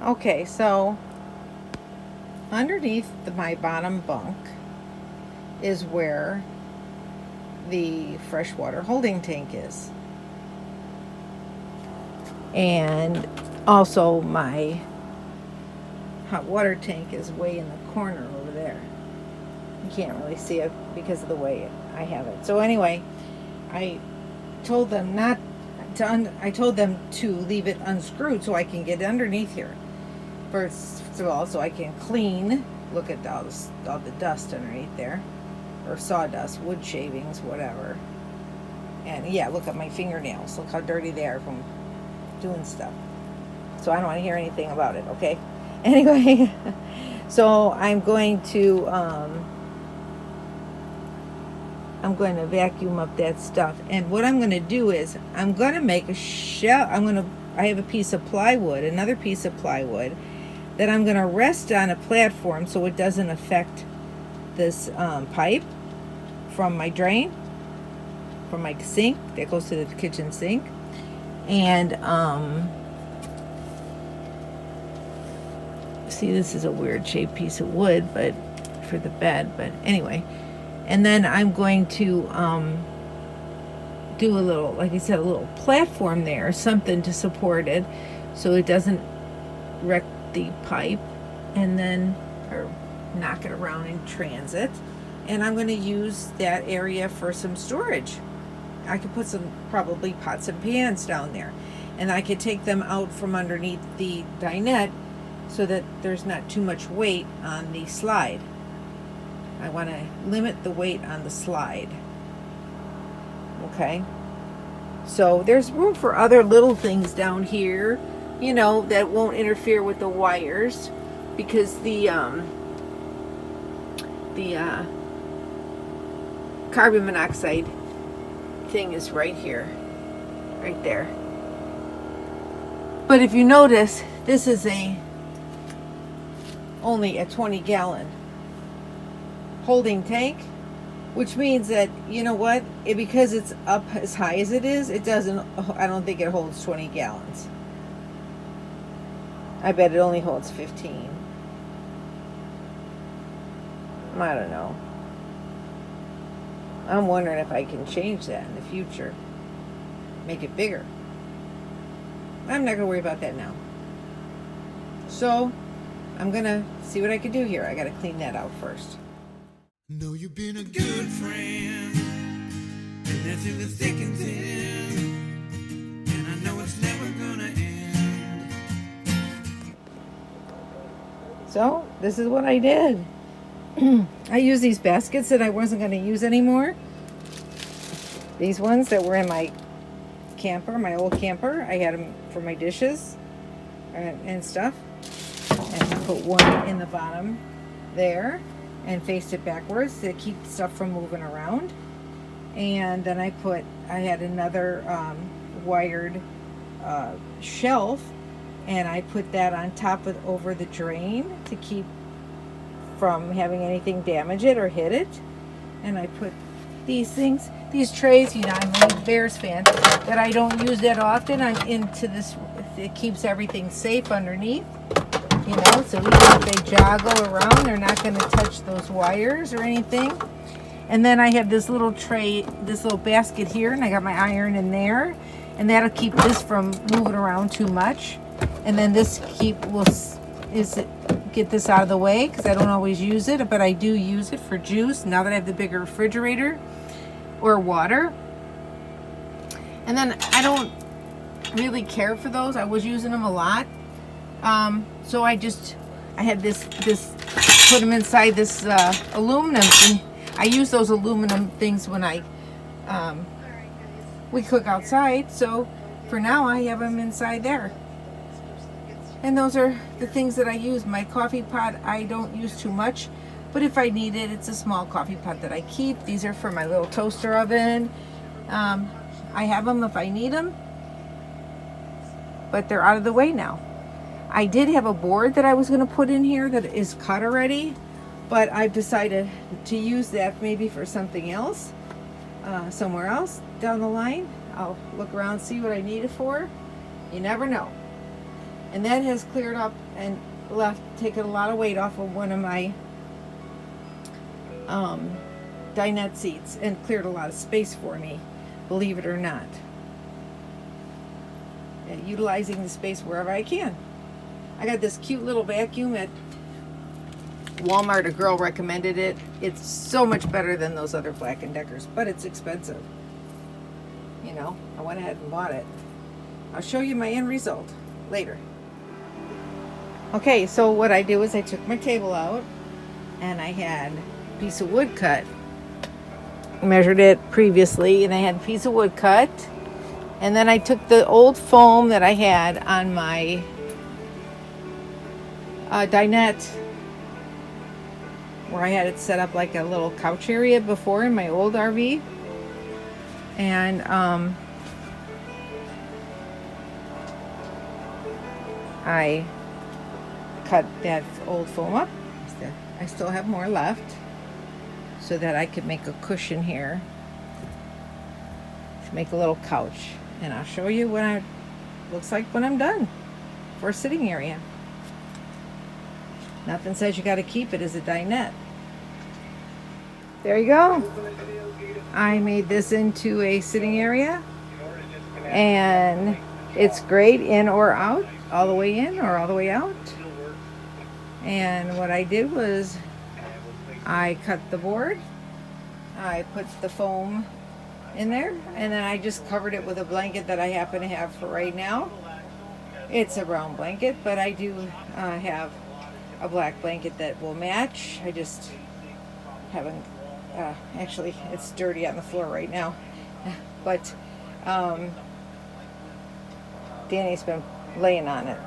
Okay, so underneath my bottom bunk is where the freshwater holding tank is. And also my hot water tank is way in the corner over there. You can't really see it because of the way I have it. So anyway, I told them I told them to leave it unscrewed so I can get underneath here. First of all, so I can clean. Look at all the dust underneath there. Or sawdust, wood shavings, whatever. And yeah, look at my fingernails. Look how dirty they are from doing stuff. So I don't want to hear anything about it, okay? Anyway, so I'm going to vacuum up that stuff. And what I'm going to do is I'm going to make a shell. I have a piece of plywood, another piece of plywood that I'm going to rest on a platform so it doesn't affect this pipe from my drain, from my sink that goes to the kitchen sink. And see, this is a weird shaped piece of wood, but for the bed. But anyway, and then I'm going to do a little, like I said, a little platform there, something to support it so it doesn't wreck the pipe and then or knock it around in transit. And I'm going to use that area for some storage. I could put some probably pots and pans down there, and I could take them out from underneath the dinette so that there's not too much weight on the slide. I want to limit the weight on the slide. Okay, so there's room for other little things down here, you know, that won't interfere with the wires, because the carbon monoxide thing is right here, right there. But if you notice, this is only a 20-gallon holding tank, which means that, you know what, because it's up as high as it is, I don't think it holds 20 gallons. I bet it only holds 15. I don't know. I'm wondering if I can change that in the future. Make it bigger. I'm not going to worry about that now. So, I'm going to see what I can do here. I got to clean that out first. Know you've been a good friend, and that's in the thick and thin, and I know it's never going to end. So, this is what I did. I used these baskets that I wasn't going to use anymore. These ones that were in my camper, my old camper. I had them for my dishes and stuff. And I put one in the bottom there and faced it backwards to keep stuff from moving around. And then I had another wired shelf, and I put that on top of over the drain to keep from having anything damage it or hit it. And I put these trays, you know, I'm a Bears fan, that I don't use that often. I'm into this, it keeps everything safe underneath, you know, so even if they joggle around, they're not going to touch those wires or anything. And then I have this little tray, this little basket here, and I got my iron in there, and that'll keep this from moving around too much. And then this get this out of the way, because I don't always use it, but I do use it for juice now that I have the bigger refrigerator, or water. And then I don't really care for those. I was using them a lot. So I had this put them inside this aluminum thing. I use those aluminum things when we cook outside. So for now I have them inside there. And those are the things that I use. My coffee pot, I don't use too much, but if I need it, it's a small coffee pot that I keep. These are for my little toaster oven. I have them if I need them, but they're out of the way now. I did have a board that I was going to put in here that is cut already, but I've decided to use that maybe for something else, somewhere else down the line. I'll look around, see what I need it for. You never know. And that has cleared up and taken a lot of weight off of one of my dinette seats and cleared a lot of space for me, believe it or not. And utilizing the space wherever I can. I got this cute little vacuum at Walmart. A girl recommended it. It's so much better than those other Black & Deckers, but it's expensive. You know, I went ahead and bought it. I'll show you my end result later. Okay, so what I do is I took my table out and I had a piece of wood cut. Measured it previously and I had a piece of wood cut. And then I took the old foam that I had on my dinette, where I had it set up like a little couch area before in my old RV. And I cut that old foam up. I still have more left so that I could make a cushion here to make a little couch. And I'll show you what it looks like when I'm done for a sitting area. Nothing says you got to keep it as a dinette. There you go. I made this into a sitting area, and it's great in or out, all the way in or all the way out. And what I did was I cut the board, I put the foam in there, and then I just covered it with a blanket that I happen to have for right now. It's a brown blanket, but I do have a black blanket that will match. I just haven't actually, it's dirty on the floor right now, but Danny's been laying on it.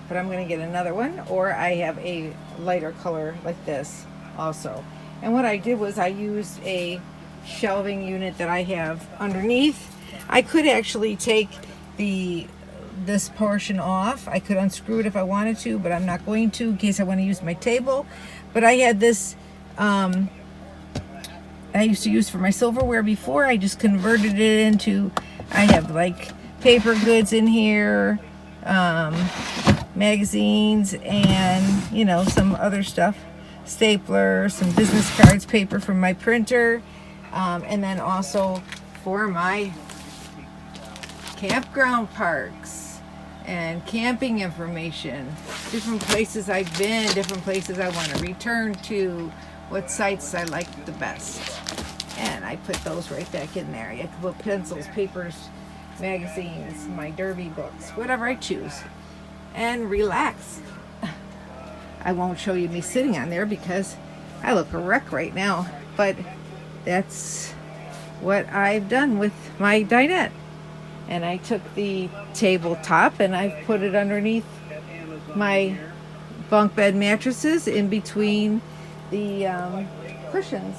But I'm going to get another one, or I have a lighter color like this also. And what I did was I used a shelving unit that I have underneath. I could actually take this portion off. I could unscrew it if I wanted to, but I'm not going to in case I want to use my table. But I had this I used to use for my silverware before. I just converted it into, I have like paper goods in here, magazines, and you know, some other stuff, stapler, some business cards, paper from my printer, and then also for my campground parks and camping information, different places I've been, different places I want to return to, what sites I like the best. And I put those right back in there. You can put pencils, papers, magazines, my derby books, whatever I choose. And relax. I won't show you me sitting on there because I look a wreck right now. But that's what I've done with my dinette. And I took the tabletop and I put it underneath my bunk bed mattresses in between the cushions,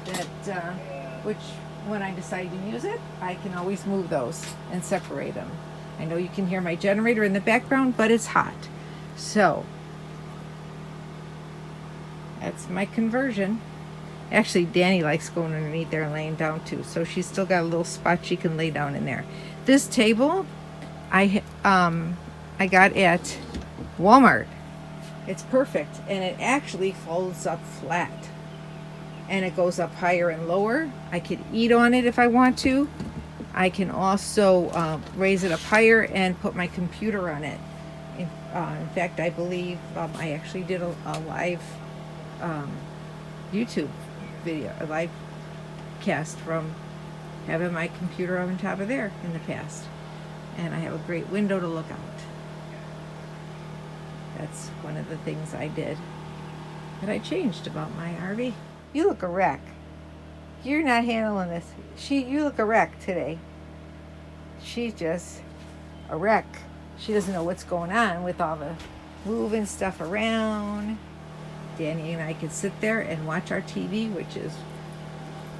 that which when I decide to use it, I can always move those and separate them. I know you can hear my generator in the background, but it's hot. So that's my conversion. Actually, Danny likes going underneath there and laying down too, so she's still got a little spot she can lay down in there. This table I got at Walmart. It's perfect, and it actually folds up flat, and it goes up higher and lower. I could eat on it if I want to. I can also raise it up higher and put my computer on it. In fact, I believe I actually did a live YouTube video, a live cast from having my computer on top of there in the past. And I have a great window to look out. That's one of the things I did that I changed about my RV. You look a wreck. You're not handling this. You look a wreck today. She's just a wreck. She doesn't know what's going on with all the moving stuff around. Danny and I could sit there and watch our TV, which is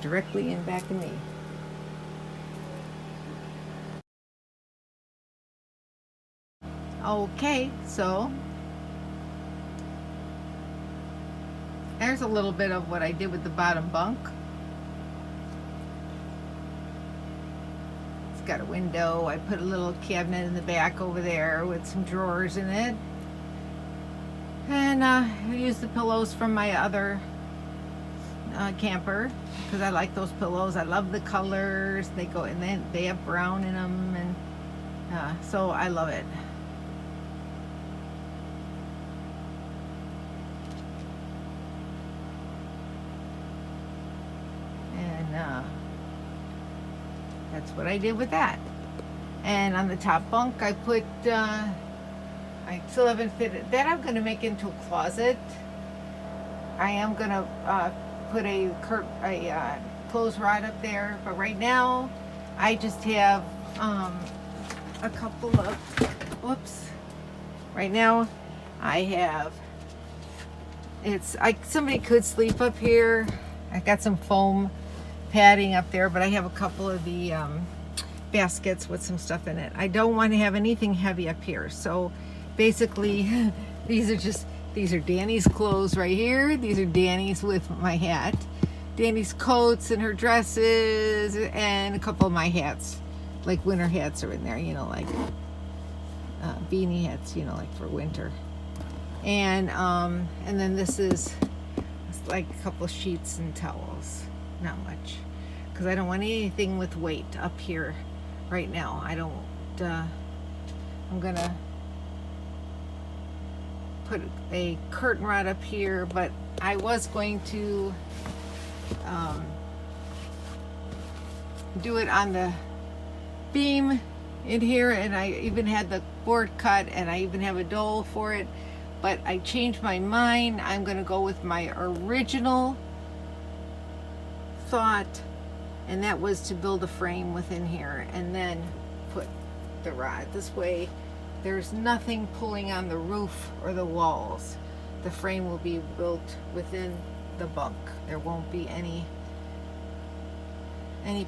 directly in back of me. Okay, so there's a little bit of what I did with the bottom bunk. got a window. I put a little cabinet in the back over there with some drawers in it. And I use the pillows from my other camper because I like those pillows. I love the colors. They go, and then they have brown in them, and so I love it. And that's what I did with that. And on the top bunk, I put. I still haven't fitted that. I'm going to make into a closet. I am going to put a clothes rod up there, but right now I just have a couple of, whoops. Right now I have, somebody could sleep up here. I got some foam padding up there, but I have a couple of the baskets with some stuff in it. I don't want to have anything heavy up here, so basically these are Danny's clothes right here. These are Danny's with my hat, Danny's coats and her dresses, and a couple of my hats, like winter hats are in there, you know, like beanie hats, you know, like for winter. And then this is like a couple of sheets and towels, not much, because I don't want anything with weight up here right now. I don't I'm gonna put a curtain rod up here, but I was going to do it on the beam in here, and I even had the board cut, and I even have a dole for it, but I changed my mind. I'm going to go with my original thought, and that was to build a frame within here and then put the rod. This way there's nothing pulling on the roof or the walls. The frame will be built within the bunk. There won't be any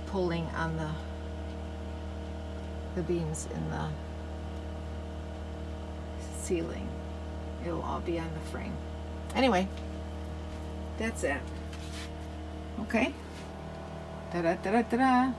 pulling on the beams in the ceiling. It'll all be on the frame. Anyway, that's it. Okay. Da-da-da-da-da-da.